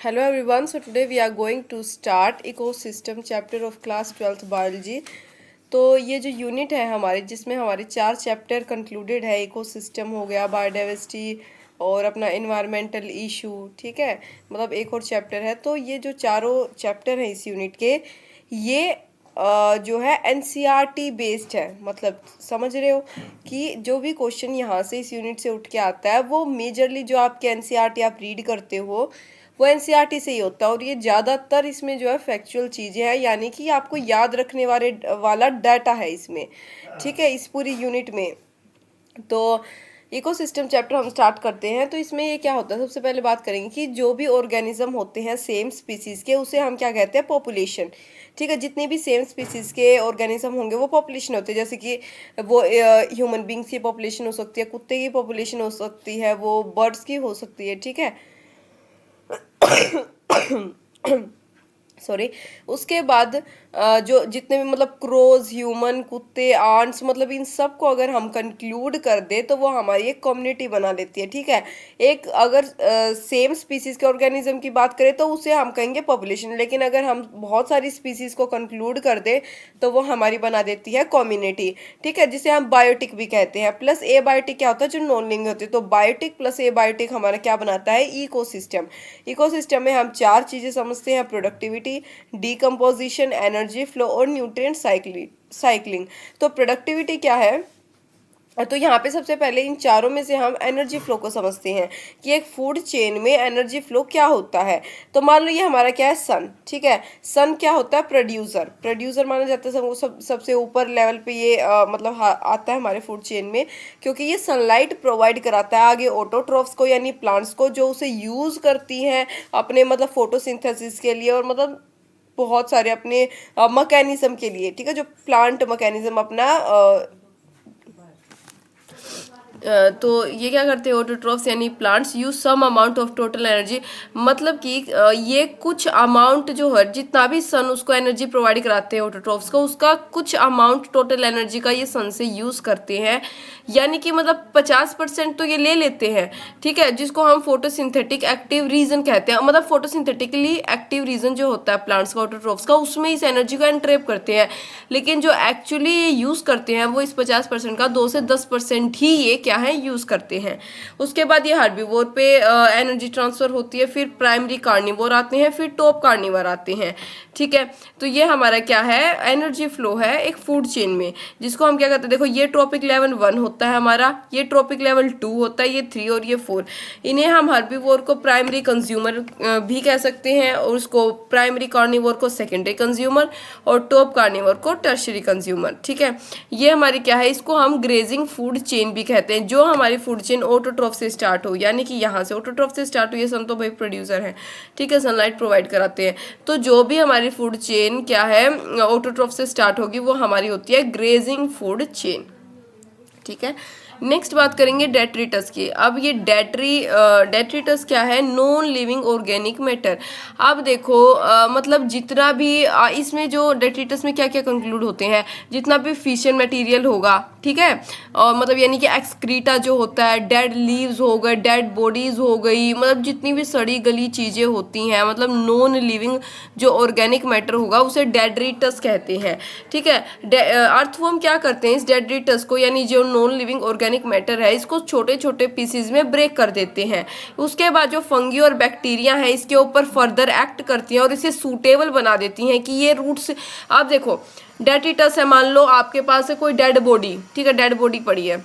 Hello everyone, so today we are going to start ecosystem chapter of class 12th biology। तो ये जो unit है हमारे जिसमें हमारे 4 चैप्टर कंक्लूडेड है। इकोसिस्टम हो गया, बायोडाइवर्सिटी और अपना इन्वायरमेंटल इशू, ठीक है, मतलब एक और चैप्टर है। तो ये जो चारों चैप्टर हैं इस यूनिट के, ये जो है एनसीईआरटी बेस्ड है। मतलब समझ रहे हो कि जो भी क्वेश्चन यहाँ से इस यूनिट से उठ के आता है वो मेजरली जो आपके एनसीईआरटी आप रीड करते हो वो एनसीईआरटी से ही होता है। और ये ज़्यादातर इसमें जो है फैक्चुअल चीज़ें हैं, यानी कि आपको याद रखने वाला डाटा है इसमें, ठीक है, इस पूरी यूनिट में। तो इकोसिस्टम चैप्टर हम स्टार्ट करते हैं। तो इसमें ये क्या होता है, सबसे पहले बात करेंगे कि जो भी ऑर्गेनिज्म होते हैं सेम स्पीसीज़ के, उसे हम क्या कहते हैं, पॉपुलेशन। ठीक है, जितने भी सेम स्पीसीज़ के ऑर्गेनिज्म होंगे वो पॉपुलेशन होते हैं। जैसे कि वो ह्यूमन बींग्स की पॉपुलेशन हो सकती है, कुत्ते की पॉपुलेशन हो सकती है, वो बर्ड्स की हो सकती है, ठीक है। सॉरी। उसके बाद जो जितने भी मतलब क्रोज, ह्यूमन, कुत्ते, आंट्स, मतलब इन सब को अगर हम कंक्लूड कर दे तो वो हमारी एक कम्युनिटी बना लेती है, ठीक है। एक अगर सेम स्पीसीज के ऑर्गेनिज्म की बात करें तो उसे हम कहेंगे पॉपुलेशन, लेकिन अगर हम बहुत सारी स्पीसीज को कंक्लूड कर दे तो वो हमारी बना देती है कम्युनिटी, ठीक है, जिसे हम बायोटिक भी कहते हैं। प्लस ए बायोटिक क्या होता है, जो नॉन लिविंग होती है। तो बायोटिक प्लस ए बायोटिक हमारा क्या बनाता है, इकोसिस्टम। इकोसिस्टम में हम 4 चीज़ें समझते हैं, प्रोडक्टिविटी, डिकम्पोजिशन, एनर्जी फ्लो और न्यूट्रिएंट साइक्लिंग। तो प्रोडक्टिविटी क्या है, तो यहाँ पे सबसे पहले इन चारों में से हम एनर्जी फ्लो को समझते हैं कि एक फूड चेन में एनर्जी फ्लो क्या होता है। तो मान लो ये हमारा क्या है, सन, ठीक है। सन क्या होता है, प्रोड्यूसर माना जाता है। सबसे ऊपर लेवल पे ये मतलब आता है हमारे फूड चेन में, क्योंकि ये सनलाइट प्रोवाइड कराता है आगे ऑटोट्रॉफ्स को, यानी प्लांट्स को, जो उसे यूज़ करती हैं अपने मतलब फोटोसिंथेसिस के लिए और मतलब बहुत सारे अपने मैकेनिज्म के लिए, ठीक है, जो प्लांट मैकेनिज्म अपना तो ये क्या करते हैं, ऑटोट्रॉफ्स यानी plants use some amount of total energy. मतलब कि ये कुछ अमाउंट जो है, जितना भी सन उसको एनर्जी प्रोवाइड कराते हैं ऑटोट्रॉफ्स को, उसका कुछ अमाउंट टोटल एनर्जी का ये सन से यूज करते हैं। यानी कि मतलब 50% तो ये ले लेते हैं, ठीक है, जिसको हम फोटोसिंथेटिक एक्टिव रीजन कहते हैं। मतलब फोटोसिंथेटिकली एक्टिव रीजन जो होता है प्लांट्स का, ऑटोट्रॉफ्स का, उसमें इस एनर्जी को एंट्रैप करते हैं। लेकिन जो एक्चुअली ये यूज़ करते हैं वो इस 50% का 2 से 10% ही ये क्या है, यूज़ करते हैं। उसके बाद ये हार्बीवोर पे एनर्जी ट्रांसफर होती है, फिर प्राइमरी कार्निवोर आते हैं, फिर टॉप कार्निवोर आते हैं, ठीक है। तो ये हमारा क्या है, एनर्जी फ्लो है एक फूड चेन में, जिसको हम क्या कहते हैं, देखो ये ट्रॉपिक लेवल 1 होता है हमारा, ये ट्रॉपिक लेवल 2 होता है, ये 3 और ये 4। इन्हें हम हार्बीवोर को प्राइमरी कंज्यूमर भी कह सकते हैं, और उसको प्राइमरी कार्निवोर को सेकेंडरी कंज्यूमर, और टॉप कार्निवोर को टर्शरी कंज्यूमर, ठीक है। ये हमारी क्या है, इसको हम ग्रेजिंग फूड चेन भी कहते हैं। जो हमारी फूड चेन ऑटोट्रॉफ से स्टार्ट हो, यानी कि यहाँ से ऑटोट्रॉफ से स्टार्ट हो, ये सन तो भाई प्रोड्यूसर है, ठीक है, सनलाइट प्रोवाइड कराते हैं। तो जो भी हमारी फूड चेन क्या है ऑटोट्रॉफ से स्टार्ट होगी वो हमारी होती है ग्रेजिंग फूड चेन, ठीक है। नेक्स्ट बात करेंगे डेट्रिटस की। अब ये डेट्रिटस क्या है, नॉन लिविंग ऑर्गेनिक मैटर। अब देखो मतलब जितना भी इसमें जो डेट्रिटस में क्या क्या कंक्लूड होते हैं, जितना भी फिशन मटेरियल होगा, ठीक है, और मतलब यानी कि एक्सक्रीटा जो होता है, डेड लीव्स हो गए, डेड बॉडीज हो गई, मतलब जितनी भी सड़ी गली चीज़ें होती हैं, मतलब नॉन लिविंग जो ऑर्गेनिक मैटर होगा उसे डेट्रिटस कहते हैं, ठीक है। अर्थवर्म क्या करते हैं, इस डेट्रिटस को यानी जो नॉन लिविंग ऑर्गेनिक मैटर है इसको छोटे छोटे पीसेज में ब्रेक कर देते हैं। उसके बाद जो फंगी और बैक्टीरिया है इसके ऊपर फर्दर एक्ट करती हैं और इसे सूटेबल बना देती हैं कि ये रूट्स। आप देखो डेट्रिटस है, मान लो आपके पास है कोई डेड बॉडी, ठीक है, डेड बॉडी पड़ी है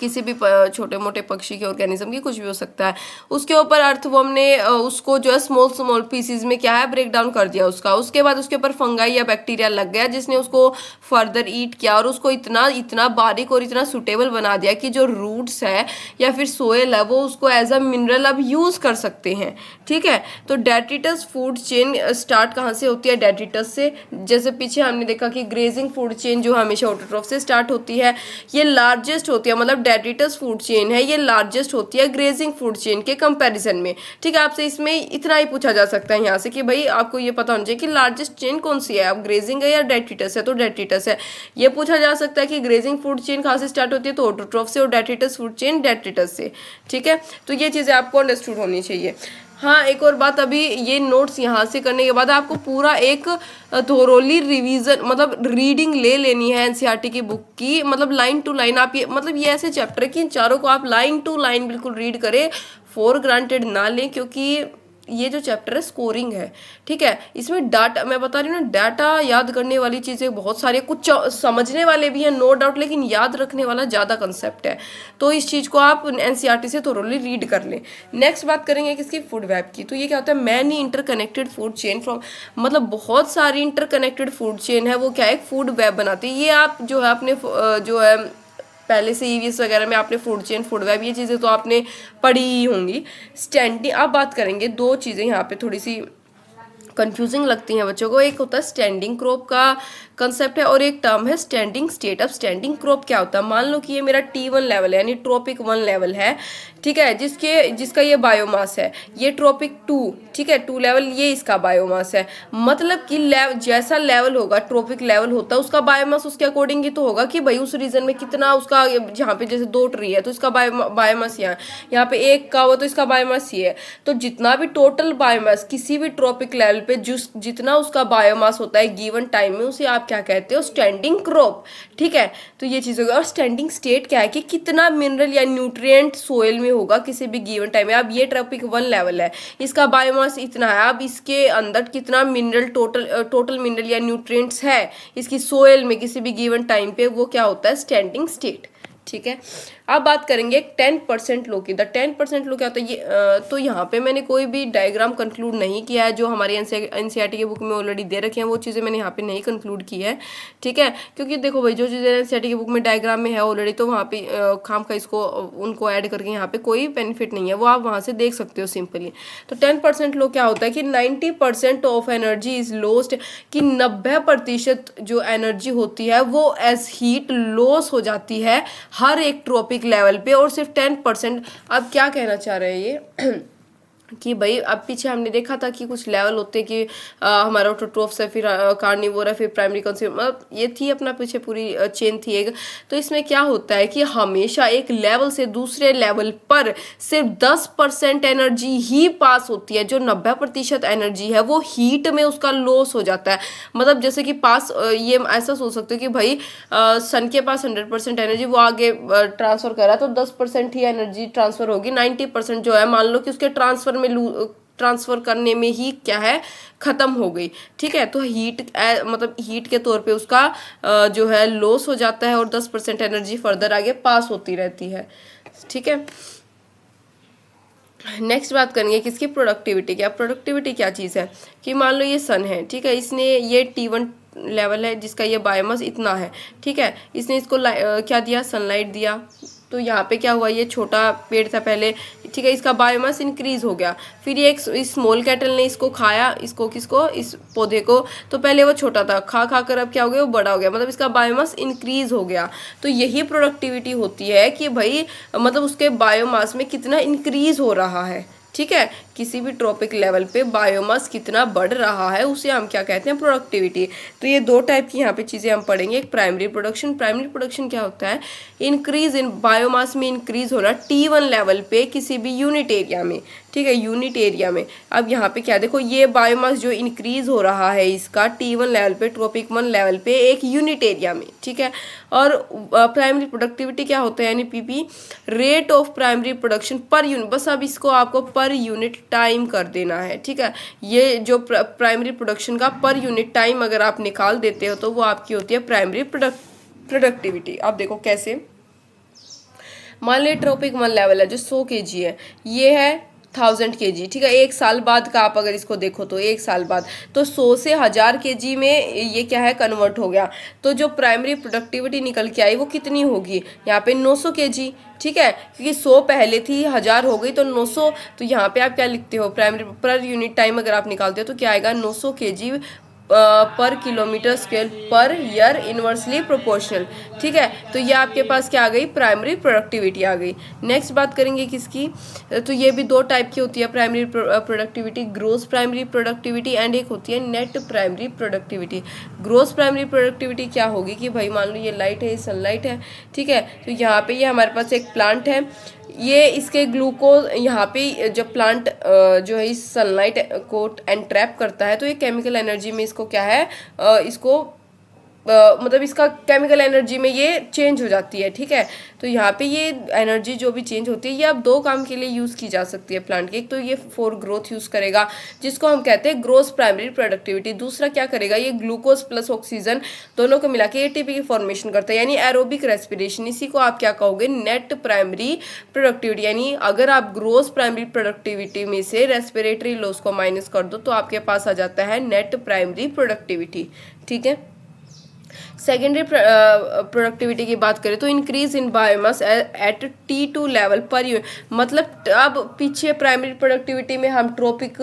किसी भी छोटे मोटे पक्षी के ऑर्गेनिज्म की, कुछ भी हो सकता है, उसके ऊपर अर्थवर्म ने उसको जो है स्मॉल स्मॉल पीसेज में क्या है ब्रेक डाउन कर दिया उसका। उसके बाद उसके ऊपर फंगाई या बैक्टीरिया लग गया जिसने उसको फर्दर ईट किया और उसको इतना इतना बारीक और इतना सुटेबल बना दिया कि जो रूट्स है या फिर सोयल है वो उसको एज अ मिनरल अब यूज कर सकते हैं, ठीक है। तो डेट्रिटस फूड चेन स्टार्ट कहाँ से होती है, डेट्रिटस से। जैसे पीछे हमने देखा कि ग्रेजिंग फूड चेन जो हमेशा ऑटोट्रॉफ से स्टार्ट होती है, ये लार्जेस्ट होती है, मतलब डेट्रिटस फूड चेन है ये लार्जेस्ट होती है ग्रेजिंग फूड चेन के कंपैरिजन में, ठीक है। आपसे इसमें इतना ही पूछा जा सकता है यहाँ से कि भाई आपको ये पता होना चाहिए कि लार्जेस्ट चेन कौन सी है, अब ग्रेजिंग है या डेट्रिटस है, तो डेट्रिटस है। ये पूछा जा सकता है कि ग्रेजिंग फूड चेन कहाँ से स्टार्ट होती है, तो ऑटोट्रॉफ से, और डेट्रिटस फूड चेन डेट्रिटस से, ठीक है। तो ये चीज़ें आपको अंडरस्टूड होनी चाहिए। हाँ, एक और बात, अभी ये नोट्स यहाँ से करने के बाद आपको पूरा एक थोरोली रिवीजन मतलब रीडिंग ले लेनी है एनसीईआरटी की बुक की, मतलब लाइन टू लाइन आप ये मतलब ये ऐसे चैप्टर है कि इन चारों को आप लाइन टू लाइन बिल्कुल रीड करें, फॉर ग्रांटेड ना लें, क्योंकि ये जो चैप्टर है स्कोरिंग है, ठीक है। इसमें डाटा मैं बता रही हूँ ना, डाटा याद करने वाली चीज़ें बहुत सारी, कुछ समझने वाले भी हैं नो डाउट, लेकिन याद रखने वाला ज़्यादा कंसेप्ट है, तो इस चीज़ को आप एनसीईआरटी से थोरोली रीड कर लें। नेक्स्ट बात करेंगे किसकी, फूड वेब की। तो ये क्या होता है, many interconnected food chain from, मतलब बहुत सारी इंटरकनेक्टेड फूड चेन है, वो क्या है, फूड वेब बनाती है। ये आप जो है अपने जो है पहले से ईवीएस वगैरह में आपने फूड चेन, फूड वेब, ये चीज़ें तो आपने पढ़ी ही होंगी। स्टैंडिंग, अब बात करेंगे दो चीज़ें यहाँ पे थोड़ी सी कंफ्यूजिंग लगती हैं बच्चों को। एक होता है स्टैंडिंग क्रॉप का कंसेप्ट है और एक टर्म है स्टैंडिंग स्टेट। अब स्टैंडिंग क्रॉप क्या होता है, मान लो कि ये मेरा T1 लेवल है, यानी ट्रॉपिक 1 लेवल है, ठीक है, जिसका ये बायोमास है, ये ट्रॉपिक 2, ठीक है, 2 लेवल, ये इसका बायोमास है। मतलब कि जैसा लेवल होगा, ट्रॉपिक लेवल होता है, उसका बायोमास उसके अकॉर्डिंग ही तो होगा कि भाई उस रीजन में कितना उसका, जहाँ पे जैसे 2 ट्री है तो इसका बायोमास यहाँ पे 1 का हुआ तो इसका बायोमास ये है। तो जितना भी टोटल बायोमास किसी भी ट्रॉपिक लेवल पे जितना उसका बायोमास होता है गिवन टाइम में, उसे आप क्या कहते हो, स्टैंडिंग क्रॉप, ठीक है। तो ये चीज़ होगी। और स्टैंडिंग स्टेट क्या है कि कितना मिनरल या न्यूट्रिएंट सोइल में होगा किसी भी गिवन टाइम में। अब ये ट्रॉपिक 1 लेवल है, इसका बायोमास इतना है, अब इसके अंदर कितना मिनरल टोटल मिनरल या न्यूट्रिएंट्स है इसकी सोइल में किसी भी गिवन टाइम पे, वो क्या होता है, स्टैंडिंग स्टेट, ठीक है। अब बात करेंगे 10% लो की। द 10% लो क्या होता है, ये तो यहाँ पे मैंने कोई भी डायग्राम कंक्लूड नहीं किया है, जो हमारी एनसीईआरटी की बुक में ऑलरेडी दे रखे हैं वो चीज़ें मैंने यहाँ पे नहीं कंक्लूड की है, ठीक है। क्योंकि देखो भाई, जो चीज़ें एनसीईआरटी की बुक में डायग्राम में है ऑलरेडी, तो वहाँ पे खाम का इसको उनको ऐड करके यहाँ पे कोई बेनिफिट नहीं है, वो आप वहाँ से देख सकते हो सिंपली। तो 10% लो क्या होता है कि 90% ऑफ एनर्जी इज लॉस्ट, कि 90% जो एनर्जी होती है वो एज हीट लॉस हो जाती है हर एक ट्रॉपिक लेवल पे, और सिर्फ 10%। अब क्या कहना चाह रहे हैं ये कि भाई अब पीछे हमने देखा था कि कुछ लेवल होते हैं कि हमारा ऑटोट्रोफ्स है, फिर कार्निवोर है, फिर प्राइमरी कंज्यूमर, मतलब ये थी अपना पीछे पूरी चेन थी एक। तो इसमें क्या होता है कि हमेशा एक लेवल से दूसरे लेवल पर सिर्फ 10% एनर्जी ही पास होती है, जो 90% एनर्जी है वो हीट में उसका लॉस हो जाता है। मतलब जैसे कि पास ये ऐसा सोच सकते हो कि भाई सन के पास 100% एनर्जी वो आगे ट्रांसफर कर रहा है, तो 10% ही एनर्जी ट्रांसफर होगी, 90% जो है मान लो कि उसके ट्रांसफर करने में ही क्या है, खत्म हो गई, ठीक है। तो हीट मतलब हीट के तौर पे उसका जो है लॉस हो जाता है, और 10% एनर्जी फर्दर आगे पास होती रहती है, ठीक है। नेक्स्ट बात करेंगे किसकी, प्रोडक्टिविटी। प्रोडक्टिविटी क्या चीज़ है कि मान लो ये सन है, ठीक है, इसने ये T1 लेवल है जिसका ये बायोमास इतना है, ठीक है, इसने इसको क्या दिया, सनलाइट दिया। तो यहाँ पे क्या हुआ, ये छोटा पेड़ था पहले, ठीक है, इसका बायोमास इंक्रीज हो गया। फिर ये एक स्मॉल कैटल ने इसको खाया, इसको किसको, इस पौधे को। तो पहले वो छोटा था, खा कर अब क्या हो गया, वो बड़ा हो गया, मतलब इसका बायोमास इंक्रीज हो गया। तो यही प्रोडक्टिविटी होती है कि भाई मतलब उसके बायोमास में कितना इंक्रीज हो रहा है, ठीक है, किसी भी ट्रॉपिक लेवल पे बायोमास कितना बढ़ रहा है, उसे हम क्या कहते हैं, प्रोडक्टिविटी। तो ये दो टाइप की यहाँ पे चीज़ें हम पढ़ेंगे। एक प्राइमरी प्रोडक्शन। प्राइमरी प्रोडक्शन क्या होता है, इंक्रीज इन बायोमास में इंक्रीज होना T1 लेवल पे किसी भी यूनिट एरिया में, ठीक है, यूनिट एरिया में। अब यहाँ पे क्या देखो, ये बायोमास जो इंक्रीज हो रहा है इसका T1 लेवल पे, ट्रॉपिक 1 लेवल पे एक यूनिट एरिया में, ठीक है। और प्राइमरी प्रोडक्टिविटी क्या होता है, यानी PP, rate of primary production per unit. बस अब इसको आपको पर यूनिट टाइम कर देना है, ठीक है। ये जो प्राइमरी प्रोडक्शन का पर यूनिट टाइम अगर आप निकाल देते हो तो वो आपकी होती है प्राइमरी प्रोडक्टिविटी। आप देखो कैसे, मान लीजिए ट्रॉपिक 1 लेवल है जो 100 kg है, ये है 1000 kg, ठीक है। एक साल बाद का आप अगर इसको देखो तो एक साल बाद तो 100 से 1000 kg में ये क्या है, कन्वर्ट हो गया। तो जो प्राइमरी प्रोडक्टिविटी निकल के आई वो कितनी होगी, यहाँ पे 900 kg, ठीक है, क्योंकि 100 पहले थी, 1000 हो गई तो 900। तो यहाँ पे आप क्या लिखते हो, प्राइमरी पर यूनिट टाइम अगर आप निकालते हो तो क्या आएगा, 900 kg पर kilometre square per year inversely proportional. ठीक है, तो ये आपके पास क्या आ गई, प्राइमरी प्रोडक्टिविटी आ गई। नेक्स्ट बात करेंगे किसकी, तो ये भी दो टाइप की होती है primary productivity, gross primary productivity and एक होती है net primary productivity. Gross primary productivity क्या होगी कि भाई मान लो ये लाइट है, ये सनलाइट है, ठीक है, तो यहाँ पे ये हमारे पास एक प्लांट है, ये इसके ग्लूकोज यहाँ पे जब प्लांट जो है इस सनलाइट को एंट्रैप करता है तो ये केमिकल एनर्जी में इसको क्या है, इसको मतलब इसका केमिकल एनर्जी में ये चेंज हो जाती है। ठीक है, तो यहाँ पे ये एनर्जी जो भी चेंज होती है ये अब दो काम के लिए यूज़ की जा सकती है प्लांट के। एक तो ये फॉर ग्रोथ यूज़ करेगा जिसको हम कहते हैं ग्रोस प्राइमरी प्रोडक्टिविटी। दूसरा क्या करेगा, ये ग्लूकोज प्लस ऑक्सीजन दोनों को मिला के एटीपी की फॉर्मेशन करता है, यानी एरोबिक रेस्पिरेशन। इसी को आप क्या कहोगे, नेट प्राइमरी प्रोडक्टिविटी। यानी अगर आप ग्रोस प्राइमरी प्रोडक्टिविटी में से रेस्पिरेटरी लॉस को माइनस कर दो तो आपके पास आ जाता है नेट प्राइमरी प्रोडक्टिविटी। ठीक है, सेकेंडरी प्रोडक्टिविटी की बात करें तो increase in biomass at T2 level पर यूनिट। मतलब अब पीछे प्राइमरी प्रोडक्टिविटी में हम ट्रॉपिक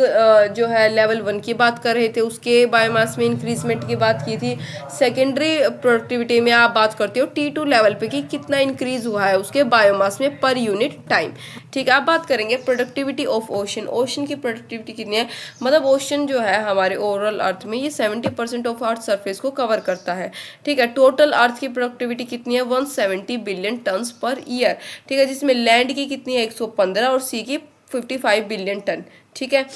जो है लेवल 1 की बात कर रहे थे, उसके बायोमास में इंक्रीजमेंट की बात की थी। सेकेंडरी प्रोडक्टिविटी में आप बात करते हो T2 लेवल पे कि कितना इंक्रीज हुआ है उसके बायोमास में पर यूनिट टाइम। ठीक है, आप बात करेंगे प्रोडक्टिविटी ऑफ ओशन। ओशन की प्रोडक्टिविटी कितनी है, मतलब ओशन जो है हमारे ओवरऑल अर्थ में ये 70% ऑफ अर्थ सरफेस को कवर करता है। ठीक है, टोटल अर्थ की प्रोडक्टिविटी कितनी है, 170 बिलियन टन्स पर ईयर। ठीक है, जिसमें लैंड की कितनी है 115 और सी की 55 बिलियन टन। ठीक है,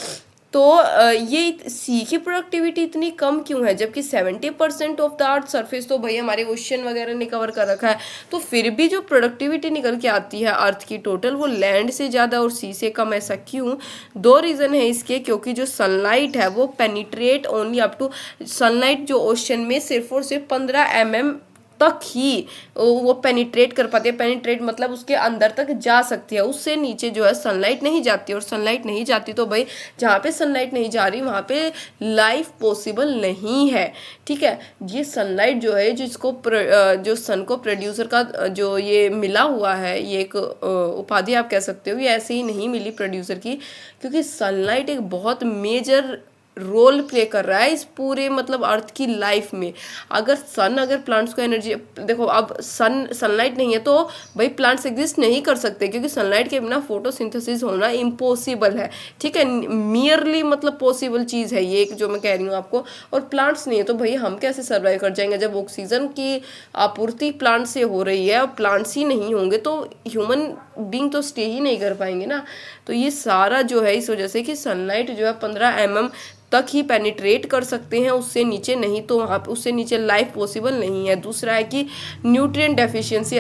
तो ये सी की प्रोडक्टिविटी इतनी कम क्यों है जबकि 70% ऑफ द अर्थ सरफेस तो भाई हमारे ओशन वगैरह ने कवर कर रखा है, तो फिर भी जो प्रोडक्टिविटी निकल के आती है अर्थ की टोटल वो लैंड से ज़्यादा और सी से कम। ऐसा क्यों, दो रीज़न है इसके, क्योंकि जो सनलाइट है वो penetrate only up to, sunlight जो ओशन में सिर्फ और सिर्फ 15 mm तक ही वो पेनिट्रेट कर पाती है। पेनिट्रेट मतलब उसके अंदर तक जा सकती है, उससे नीचे जो है सनलाइट नहीं जाती, और सनलाइट नहीं जाती तो भाई जहाँ पे सनलाइट नहीं जा रही वहाँ पे लाइफ पॉसिबल नहीं है। ठीक है, ये सनलाइट जो है जिसको जो सन को प्रोड्यूसर का जो ये मिला हुआ है, ये एक उपाधि आप कह सकते हो, ये ऐसे ही नहीं मिली प्रोड्यूसर की, क्योंकि सनलाइट एक बहुत मेजर रोल प्ले कर रहा है इस पूरे मतलब अर्थ की लाइफ में। अगर प्लांट्स को एनर्जी, देखो अब सनलाइट नहीं है तो भाई प्लांट्स एग्जिस्ट नहीं कर सकते, क्योंकि सनलाइट के बिना फोटोसिंथेसिस होना इम्पॉसिबल है। ठीक है, मियरली मतलब पॉसिबल चीज़ है ये एक जो मैं कह रही हूँ आपको, और प्लांट्स नहीं है तो भाई हम कैसे सर्वाइव कर जाएंगे जब ऑक्सीजन की आपूर्ति प्लांट से हो रही है और प्लांट्स ही नहीं होंगे तो ह्यूमन बीइंग तो स्टे ही नहीं कर पाएंगे ना। तो ये सारा जो है इस वजह से कि सनलाइट जो है 15 mm तक ही पेनिट्रेट कर सकते हैं, उससे नीचे नहीं, तो वहाँ पे उससे नीचे लाइफ पॉसिबल नहीं है। दूसरा है कि न्यूट्रिएंट डेफिशिएंसी,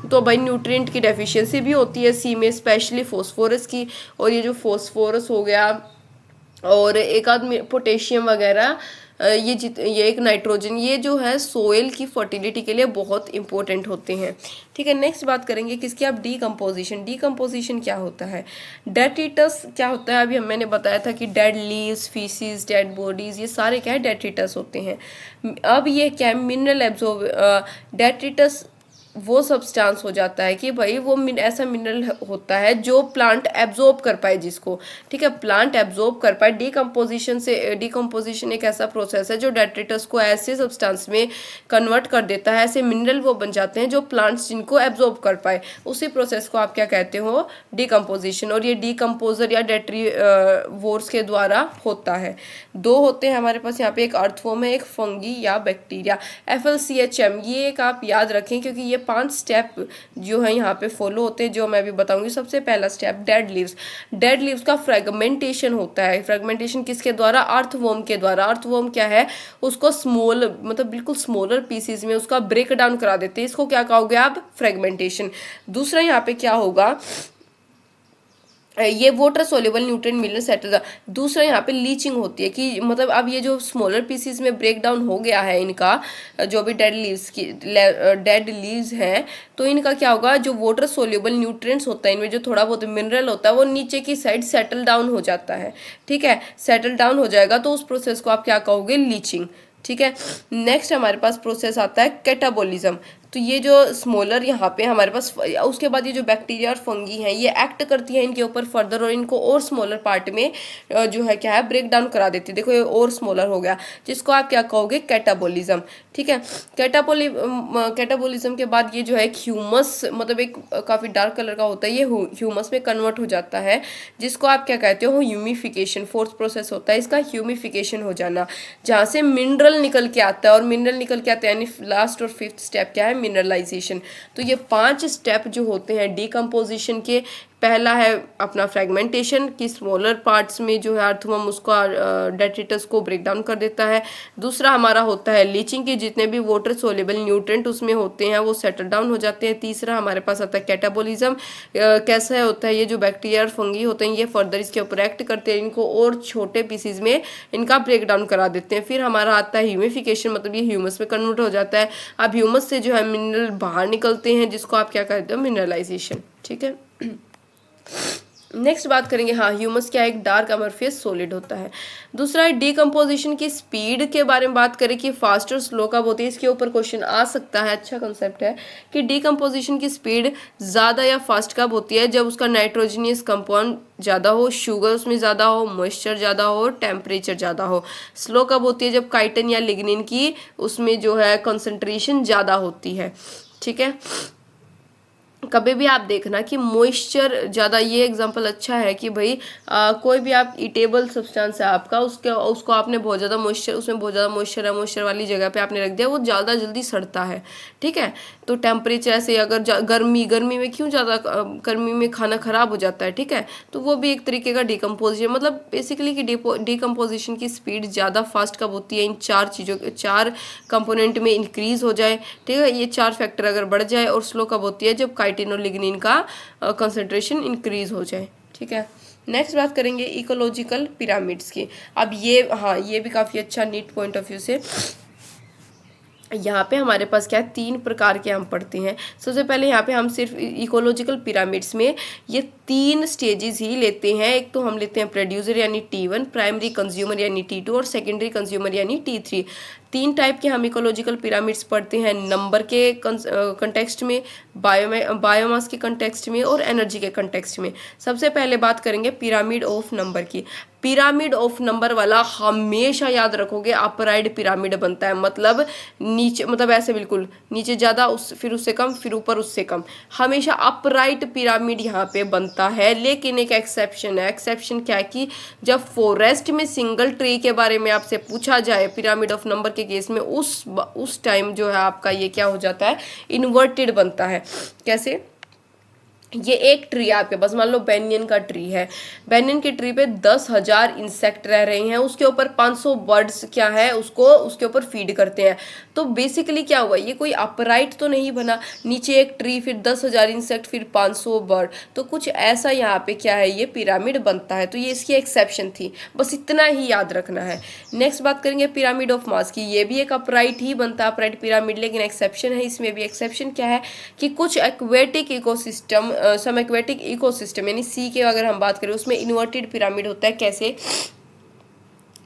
तो भाई न्यूट्रिएंट की डेफिशिएंसी भी होती है सी में, स्पेशली फॉस्फोरस की, और ये जो फॉस्फोरस हो गया और एक आध पोटेशियम वगैरह, ये एक नाइट्रोजन, ये जो है सोइल की फर्टिलिटी के लिए बहुत इंपॉर्टेंट होते हैं। ठीक है, नेक्स्ट बात करेंगे किसकी, आप डीकम्पोजिशन। डीकम्पोजिशन क्या होता है, डेट्रिटस क्या होता है, अभी मैंने बताया था कि dead leaves, faeces, dead bodies, ये सारे क्या है डेट्रिटस होते हैं। अब ये क्या है, मिनरल एब्जॉर्ब, डेट्रिटस वो सब्सटेंस हो जाता है कि भाई वो ऐसा मिनरल होता है जो प्लांट एब्जॉर्ब कर पाए जिसको। ठीक है, प्लांट एब्जॉर्ब कर पाए। डीकम्पोजिशन एक ऐसा प्रोसेस है जो डेट्रिटस को ऐसे सब्सटेंस में कन्वर्ट कर देता है, ऐसे मिनरल वो बन जाते हैं जो प्लांट्स जिनको एब्जॉर्ब कर पाए, उसी प्रोसेस को आप क्या कहते हो, डीकम्पोजिशन। और ये डीकम्पोजर या डेट्रीवोर्स के द्वारा होता है। दो होते हैं हमारे पास यहाँ पे, एक अर्थवॉर्म है, एक फंगी या बैक्टीरिया। FLCHM ये एक आप याद रखें क्योंकि ये 5 स्टेप जो है यहाँ पे फॉलो होते हैं जो मैं भी बताऊंगी। सबसे पहला step dead leaves. Dead leaves का फ्रेगमेंटेशन होता है। फ्रेगमेंटेशन किसके द्वारा, अर्थवॉर्म के द्वारा। अर्थवॉर्म क्या है, उसको स्मॉल मतलब बिल्कुल स्मॉलर पीसीज में उसका ब्रेक डाउन करा देते हैं, इसको क्या कहोगे आप, फ्रेगमेंटेशन। दूसरा यहाँ पे क्या होगा, ये water soluble nutrient mineral settle. दूसरा यहाँ पे लीचिंग होती है कि मतलब अब ये जो स्मॉलर पीसीज में ब्रेक डाउन हो गया है इनका, जो भी डेड लीव्स हैं, तो इनका क्या होगा, जो वाटर सोल्यूबल न्यूट्रिएंट्स होता है इनमें जो थोड़ा बहुत मिनरल होता है वो नीचे की साइड सेटल डाउन हो जाता है। ठीक है, सेटल डाउन हो जाएगा तो उस प्रोसेस को आप क्या कहोगे, लीचिंग। ठीक है, नेक्स्ट हमारे पास प्रोसेस आता है कैटाबॉलिज्म। तो तो ये जो स्मॉलर यहाँ पे हमारे पास, उसके बाद ये जो बैक्टीरिया और फंगी हैं ये एक्ट करती है इनके ऊपर फर्दर और इनको और स्मॉलर पार्ट में जो है क्या है ब्रेक डाउन करा देती है। देखो ये और स्मॉलर हो गया, जिसको आप क्या कहोगे, कैटाबोलिज्म। ठीक है, कैटाबोलिज्म के बाद ये जो है ह्यूमस, मतलब एक काफ़ी डार्क कलर का होता है, ये ह्यूमस में कन्वर्ट हो जाता है, जिसको आप क्या कहते हो, ह्यूमिफिकेशन। फोर्थ प्रोसेस होता है इसका ह्यूमिफिकेशन हो जाना, जहाँ से मिनरल निकल के आता है, और मिनरल निकल के आता है यानी लास्ट और फिफ्थ स्टेप क्या है, मिनरलाइजेशन। तो ये 5 स्टेप जो होते हैं डीकम्पोजिशन के, पहला है अपना फ्रेगमेंटेशन की स्मॉलर पार्ट्स में जो है अर्थवम उसको डेट्रिटस को ब्रेक डाउन कर देता है। दूसरा हमारा होता है लीचिंग की, जितने भी वाटर सोल्युबल न्यूट्रिएंट उसमें होते हैं वो सेटल डाउन हो जाते हैं। तीसरा हमारे पास आता है कैटाबोलिज्म। कैसा होता है, ये जो बैक्टीरिया और फंगी होते हैं ये फर्दर इसके ऊपर एक्ट करते हैं, इनको और छोटे पीसीज में इनका ब्रेक डाउन करा देते हैं। फिर हमारा आता है ह्यूमिफिकेशन, मतलब ये ह्यूमस में कन्वर्ट हो जाता है। अब ह्यूमस से जो है मिनरल बाहर निकलते हैं, जिसको आप क्या कहते हो, मिनरलाइजेशन। ठीक है, नेक्स्ट बात करेंगे, हाँ ह्यूमस क्या है, एक डार्क अमरफियस सॉलिड होता है। दूसरा है डीकम्पोजिशन की स्पीड के बारे में बात करें कि फास्ट और स्लो कब होती है, इसके ऊपर क्वेश्चन आ सकता है। अच्छा कंसेप्ट है कि डीकम्पोजिशन की स्पीड ज़्यादा या फास्ट कब होती है, जब उसका नाइट्रोजनियस कंपाउंड ज़्यादा हो, शुगर उसमें ज़्यादा हो, मॉइस्चर ज़्यादा हो, टेम्परेचर ज़्यादा हो। स्लो कब होती है, जब काइटिन या लिग्निन की उसमें जो है कंसंट्रेशन ज़्यादा होती है। ठीक है, कभी भी आप देखना कि मॉइस्चर ज़्यादा, ये एग्जांपल अच्छा है कि भाई कोई भी आप ईटेबल सब्सटेंस है आपका, उसको आपने बहुत ज़्यादा मॉइस्चर, उसमें बहुत ज़्यादा मॉइस्चर है, मॉइस्चर वाली जगह पे आपने रख दिया, वो ज़्यादा जल्दी सड़ता है। ठीक है, तो टेम्परेचर ऐसे, अगर गर्मी में क्यों ज़्यादा, गर्मी में खाना ख़राब हो जाता है। ठीक है, तो वो भी एक तरीके का डिकम्पोजिशन, मतलब बेसिकली कि डिकम्पोजिशन की स्पीड ज़्यादा फास्ट कब होती है, इन 4 चीज़ों, 4 कंपोनेंट में इंक्रीज हो जाए। ठीक है, ये 4 फैक्टर अगर बढ़ जाए। और स्लो कब होती है, जब काइटिन और लिग्निन का कंसंट्रेशन इंक्रीज हो जाए। ठीक है, नेक्स्ट बात करेंगे इकोलॉजिकल पिरामिड्स की। अब ये, हाँ ये भी काफ़ी अच्छा नीट पॉइंट ऑफ व्यू से, यहाँ पे हमारे पास क्या है, 3 प्रकार के हम पढ़ते हैं। सबसे पहले यहाँ पे हम सिर्फ इकोलॉजिकल पिरामिड्स में ये 3 स्टेजेस ही लेते हैं। एक तो हम लेते हैं प्रोड्यूसर यानी T1, प्राइमरी कंज्यूमर यानी T2 और सेकेंडरी कंज्यूमर यानी T3। 3 टाइप के हम इकोलॉजिकल पिरामिड्स पढ़ते हैं, नंबर के कंटेक्स्ट में, बायोमास के कंटेक्स्ट में और एनर्जी के कंटेक्स्ट में। सबसे पहले बात करेंगे पिरामिड ऑफ नंबर की। पिरामिड ऑफ नंबर वाला हमेशा याद रखोगे अपराइट पिरामिड बनता है, मतलब नीचे, मतलब ऐसे बिल्कुल नीचे ज़्यादा, फिर उससे कम, फिर ऊपर उससे कम, हमेशा अपराइट पिरामिड यहाँ पे बनता है। लेकिन एक एक्सेप्शन है। एक्सेप्शन क्या है कि जब फॉरेस्ट में सिंगल ट्री के बारे में आपसे पूछा जाए पिरामिड ऑफ नंबर के केस में, उस टाइम जो है आपका ये क्या हो जाता है, इन्वर्टेड बनता है। कैसे, ये एक ट्री है आपके पास, मान लो बेनियन का ट्री है, बेनियन के ट्री पे 10,000 इंसेक्ट रह रहे हैं, उसके ऊपर 500 बर्ड्स क्या है, उसके ऊपर फीड करते हैं। तो बेसिकली क्या हुआ, ये कोई अपराइट तो नहीं बना, नीचे एक ट्री, फिर 10,000 इंसेक्ट, फिर 500 बर्ड, तो कुछ ऐसा यहाँ पे क्या है, ये पिरामिड बनता है। तो ये इसकी एक्सेप्शन थी, बस इतना ही याद रखना है। नेक्स्ट बात करेंगे पिरामिड ऑफ मास की। ये भी एक अपराइट ही बनता है, अपराइट पिरामिड, लेकिन एक्सेप्शन है इसमें भी। एक्सेप्शन क्या है कि कुछ एक्वेटिक इकोसिस्टम, सम एक्वेटिक इकोसिस्टम यानी सी के अगर हम बात करें, उसमें इन्वर्टेड पिरामिड होता है। कैसे,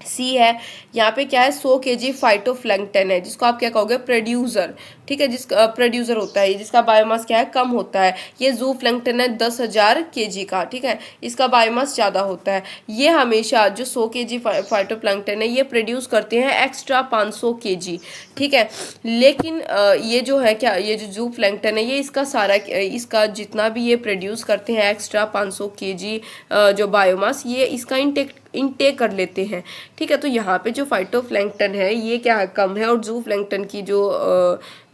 सी है, यहाँ पे क्या है, 100 kg फाइटोप्लैंक्टन है, जिसको आप क्या कहोगे, प्रोड्यूसर। ठीक है, जिसका प्रोड्यूसर होता है, जिसका बायोमास क्या है, कम होता है। ये ज़ूप्लैंक्टन है 10,000 kg का। ठीक है, इसका बायोमास ज़्यादा होता है। ये हमेशा जो 100 kg फाइटोप्लैंक्टन है ये प्रोड्यूस करते हैं एक्स्ट्रा 500 kg। ठीक है, लेकिन ये जो है क्या, ये जो ज़ूप्लैंक्टन है, ये इसका जितना भी ये प्रोड्यूस करते हैं एक्स्ट्रा 500 kg जो बायोमास, ये इसका इनटेक कर लेते हैं। ठीक है, तो यहाँ पे जो फाइटोप्लैंक्टन है ये क्या है, कम है, और ज़ूप्लैंक्टन की जो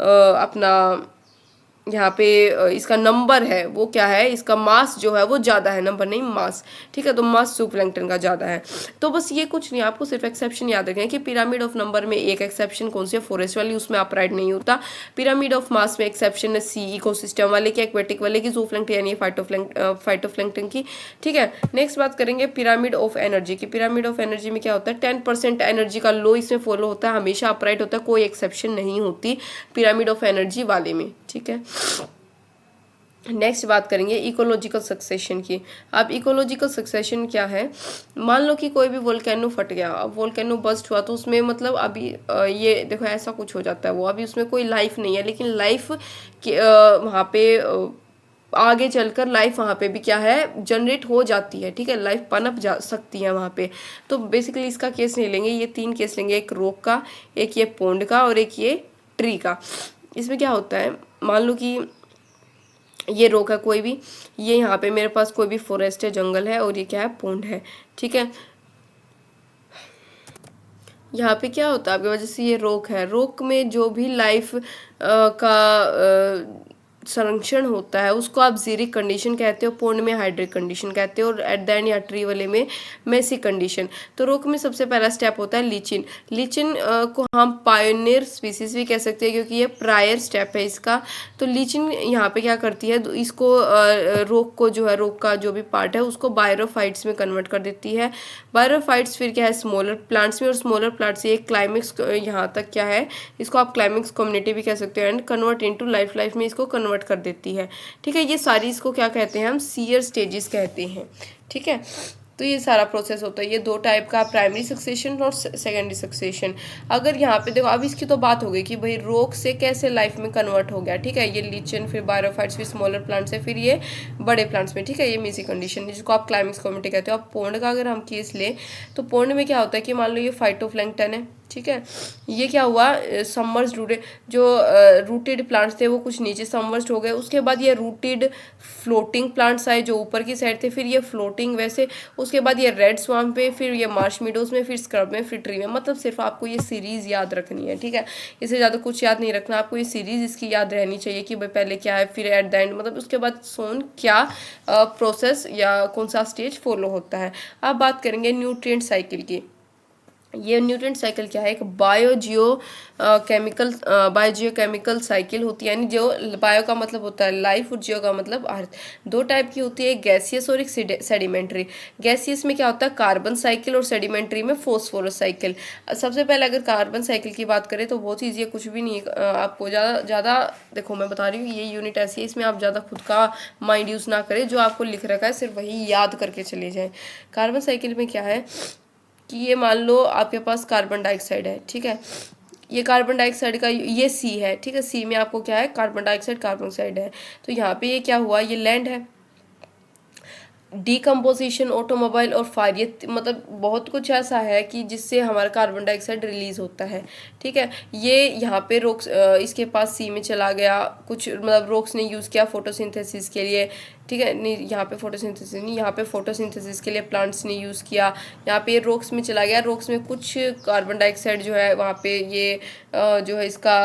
अपना यहाँ पे इसका नंबर है वो क्या है, इसका मास जो है वो ज़्यादा है, नंबर नहीं मास। ठीक है, तो मास ज़ूप्लैंक्टन का ज़्यादा है। तो बस ये कुछ नहीं, आपको सिर्फ एक्सेप्शन याद रखें कि पिरामिड ऑफ नंबर में एक एक्सेप्शन कौन सी है, फॉरेस्ट वाली, उसमें अपराइट नहीं होता। पिरामिड ऑफ मास में एक्सेप्शन है सी इकोसिस्टम वाले की, एक्वेटिक वाले की, ज़ूप्लैंक्टन यानी फाइटोप्लैंक्टन की। ठीक है, नेक्स्ट बात करेंगे पिरामिड ऑफ एनर्जी की। पिरामिड ऑफ एनर्जी में क्या होता है, 10% एनर्जी का लो इसमें फॉलो होता है, हमेशा अपराइट होता है, कोई एक्सेप्शन नहीं होती पिरामिड ऑफ एनर्जी वाले में। ठीक है, नेक्स्ट बात करेंगे इकोलॉजिकल सक्सेशन की। अब इकोलॉजिकल सक्सेशन क्या है, मान लो कि कोई भी वोल्केनो फट गया, अब वोल्केनो बस्ट हुआ तो उसमें मतलब अभी ये देखो ऐसा कुछ हो जाता है, वो अभी उसमें कोई लाइफ नहीं है, लेकिन लाइफ वहाँ पे आगे चलकर लाइफ वहाँ पे भी क्या है जनरेट हो जाती है, ठीक है, लाइफ पनप जा सकती है वहाँ पे। तो बेसिकली इसका केस नहीं लेंगे, ये 3 केस लेंगे, एक रॉक का, एक ये पॉन्ड का और एक ये ट्री का। इसमें क्या होता है, मान लो कि ये रॉक है कोई भी, ये यहाँ पे मेरे पास कोई भी फॉरेस्ट है, जंगल है, और ये क्या है पॉन्ड है, ठीक है। यहाँ पे क्या होता है आपकी वजह से ये रॉक है, रॉक में जो भी लाइफ का संरक्षण होता है उसको आप जीरिक कंडीशन कहते हो, पॉन्ड में हाइड्रिक कंडीशन कहते हो, और एट द एंड या ट्री वाले में मेसिक कंडीशन। तो रॉक में सबसे पहला स्टेप होता है लीचिन। लीचिन को हम पायोनियर स्पीसीज भी कह सकते हैं क्योंकि ये प्रायर स्टेप है इसका। तो लीचिन यहाँ पे क्या करती है, इसको रॉक को जो है, रॉक का जो भी पार्ट है उसको बायरोफाइट्स में कन्वर्ट कर देती है। बायरोफाइट्स फिर क्या है स्मॉलर प्लांट्स में, और स्मॉलर प्लांट्स ये क्लाइमेक्स यहाँ तक क्या है, इसको आप क्लाइमेक्स कम्युनिटी भी कह सकते हो, and convert into life, life में इसको कन्वर्ट कर देती है, ठीक है। ये सारी इसको क्या कहते हैं हम, सीयर स्टेजेस कहते हैं, ठीक है। तो ये सारा प्रोसेस होता है, ये 2 टाइप का, प्राइमरी सक्सेशन और सेकेंडरी सक्सेशन। अगर यहाँ पे देखो, अब इसकी तो बात हो गई कि भाई रॉक से कैसे लाइफ में कन्वर्ट हो गया, ठीक है, ये लीचन, फिर बायोफाइट्स, फिर स्मॉलर प्लांट्स है, फिर ये बड़े प्लांट्स में, ठीक है, ये मेसी कंडीशन जिसको आप क्लाइमेक्स कम्युनिटी कहते हो। अब पॉन्ड का अगर हम केस लें तो पॉन्ड में क्या होता है कि मान लो ये फाइटोप्लैंक्टन है, ठीक है, ये क्या हुआ सबमर्ज रूटेड, जो रूटेड प्लांट्स थे वो कुछ नीचे सबमर्ज हो गए, उसके बाद ये रूटेड फ्लोटिंग प्लांट्स आए जो ऊपर की साइड थे, फिर ये फ्लोटिंग वैसे, उसके बाद ये रेड स्वाम्प पे, फिर ये मार्श मीडोज में, फिर स्क्रब में, फिर ट्री में। मतलब सिर्फ आपको ये सीरीज याद रखनी है, ठीक है, इससे ज़्यादा कुछ याद नहीं रखना, आपको ये सीरीज इसकी याद रहनी चाहिए कि भाई पहले क्या है, फिर एट द एंड, मतलब उसके बाद सोन क्या प्रोसेस या कौन सा स्टेज फॉलो होता है। अब बात करेंगे न्यूट्रिएंट साइकिल की। ये न्यूट्रिएंट साइकिल क्या है, एक बायोजियो केमिकल साइकिल होती है, यानी जो बायो का मतलब होता है लाइफ और जियो का मतलब अर्थ। 2 टाइप की होती है, एक गैसियस और एक सेडिमेंट्री। गैसियस में क्या होता है कार्बन साइकिल, और सेडिमेंट्री में फॉस्फोरस साइकिल। सबसे पहले अगर कार्बन साइकिल की बात करें तो बहुत ईजी है, कुछ भी नहीं है, आपको ज़्यादा देखो मैं बता रही हूँ, ये यूनिट ऐसी है, इसमें आप ज़्यादा खुद का माइंड यूज़ ना करें, जो आपको लिख रखा है सिर्फ वही याद करके चले जाएं। कार्बन साइकिल में क्या है कि ये मान लो आपके पास कार्बन डाइऑक्साइड है, ठीक है, ये कार्बन डाइऑक्साइड का ये सी है, ठीक है, सी में आपको क्या है कार्बन डाइऑक्साइड, कार्बन डाइऑक्साइड है। तो यहाँ पे ये क्या हुआ, ये लैंड है, डिकम्पोजिशन, ऑटोमोबाइल और फायर, ये मतलब बहुत कुछ ऐसा है कि जिससे हमारा कार्बन डाइऑक्साइड रिलीज होता है, ठीक है। ये यहाँ पे रोक्स इसके पास सी में चला गया, कुछ मतलब रोक्स ने यूज़ किया फोटोसिंथेसिस के लिए, ठीक है, नहीं यहाँ पे फोटोसिंथेसिस नहीं, यहाँ पे फोटोसिंथेसिस के लिए प्लांट्स ने यूज़ किया, यहाँ पे रोक्स में चला गया, रोक्स में कुछ कार्बन डाइऑक्साइड जो है वहाँ पे ये जो है इसका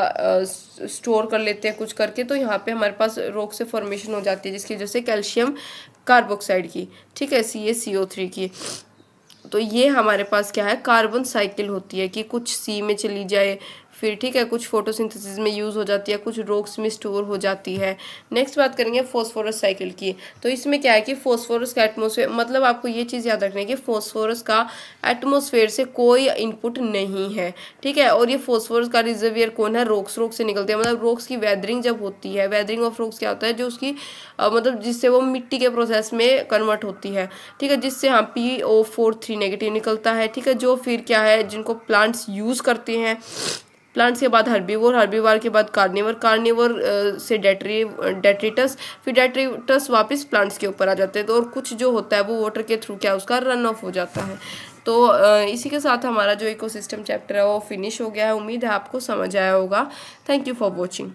स्टोर कर लेते हैं कुछ करके, तो यहाँ पे हमारे पास रोक से फॉर्मेशन हो जाती है जिसकी वजह से कैल्शियम कार्बोक्साइड की, ठीक है, CaCO3 की। तो ये हमारे पास क्या है कार्बन साइकिल होती है कि कुछ सी में चली जाए, फिर ठीक है कुछ फोटोसिंथेसिस में यूज़ हो जाती है, कुछ रॉक्स में स्टोर हो जाती है। नेक्स्ट बात करेंगे फॉस्फोरस साइकिल की। तो इसमें क्या है कि फॉस्फोरस का एटमॉस्फेयर, मतलब आपको ये चीज़ याद रखनी है कि फॉस्फोरस का एटमॉस्फेयर से कोई इनपुट नहीं है, ठीक है। और ये फॉस्फोरस का रिजर्वियर कौन है, रॉक्स, रॉक से निकलते हैं, मतलब रॉक्स की वेदरिंग जब होती है, वेदरिंग ऑफ रॉक्स क्या होता है, जो उसकी मतलब जिससे वो मिट्टी के प्रोसेस में कन्वर्ट होती है, ठीक है, जिससे हम PO4 नेगेटिव निकलता है, ठीक है, जो फिर क्या है जिनको प्लांट्स यूज़ करते हैं। प्लांट्स के बाद हर्बीवार के बाद कार्निवोर से डेट्रिटस, फिर डेट्रिटस वापस प्लांट्स के ऊपर आ जाते हैं। तो और कुछ जो होता है वो वाटर के थ्रू क्या उसका रन ऑफ हो जाता है। तो इसी के साथ हमारा जो इकोसिस्टम चैप्टर है वो फिनिश हो गया है। उम्मीद है आपको समझ आया होगा। Thank you for watching.